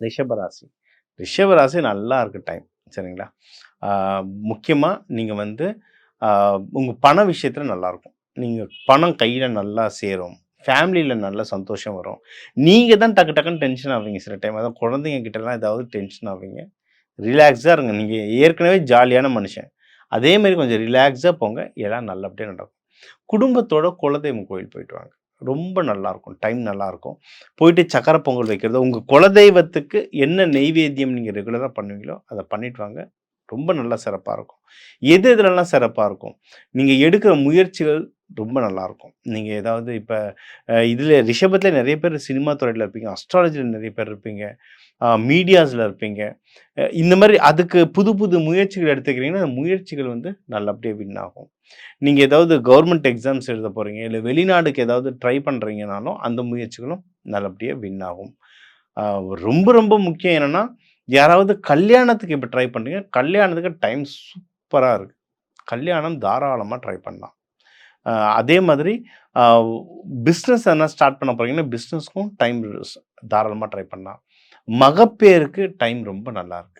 ரிஷபராசி. ரிஷபராசி நல்லா இருக்கு டைம். சரிங்களா? ஆ முக்கியமா நீங்க வந்து ஆ உங்க பண விஷயத்துல நல்லாருக்கும். நீங்க பணம் கையில நல்லா சேரும். ஃபேமிலில நல்ல சந்தோஷம் வரும். நீங்க தான் டக்கு டக்குன்னு டென்ஷன் ஆவீங்க சில டைம். அதான் குழந்தைங்க கிட்டலாம் ஏதாவது டென்ஷன் ஆவீங்க. ரிலாக்ஸா இருங்க. நீங்க ஏற்கனவே ஜாலியான மனுஷன். அதே மாரி கொஞ்சம் ரிலாக்ஸா போங்க. எல்லாம் நல்லபடியா நடக்கும். குடும்பத்தோட குலதெய்வம் கோயில் போயிட்டு வாங்க. ரொம்ப நல்லாருக்கும். டைம் நல்லாருக்கும். போயிட்டு சக்கர பொங்கல் வைக்கிறது, உங்க குலதெய்வத்துக்கு என்ன நெய்வேத்தியம் நீங்க ரெகுலரா பண்ணுவீங்களோ, அத பண்ணிட்டு வாங்க. ரொம்ப நல்லா சிறப்பா இருக்கும். எது எதுலலாம் சிறப்பா இருக்கும்? நீங்க எடுக்கிற முயற்சிகள் ரொம்ப நல்லாருக்கும். நீங்க ஏதாவது இப்ப இதுல ரிஷபத்தில நெறைய பேர் சினிமா துறையில இருப்பீங்க. அஸ்ட்ராலஜில நெறைய பேர் இருப்பீங்க. மீடியாஸ்ல இருப்பீங்க. இந்த மாரி அதுக்கு புது புது முயற்சிகள் எடுத்துக்கிறீங்கன்னா, அந்த முயற்சிகள் வந்து நல்லபடியா வின் ஆகும். நீங்க ஏதாவது கவர்மெண்ட் எக்ஸாம்ஸ் எழுத போறீங்க, இல்ல வெளிநாடுக்கு ஏதாவது ட்ரை பண்றீங்கனாலும், அந்த முயற்சிகளும் நல்லபடியா வின் ஆகும். அ ரொம்ப ரொம்ப முக்கியம் என்னன்னா, யாராவது கல்யாணத்துக்கு இப்ப ட்ரை பண்றீங்க, கல்யாணத்துக்கு டைம் சூப்பரா இருக்கு. கல்யாணம் தாராளமா ட்ரை பண்ணலாம். அ அதே மாதிரி அ பிசினஸ் எதனா ஸ்டார்ட் பண்ண போறீங்கன்னா, பிசினஸ்க்கும் டைம் தாராளமா ட்ரை பண்ணலாம். மகப்பேறுக்கு டைம் ரொம்ப நல்லா இருக்கு.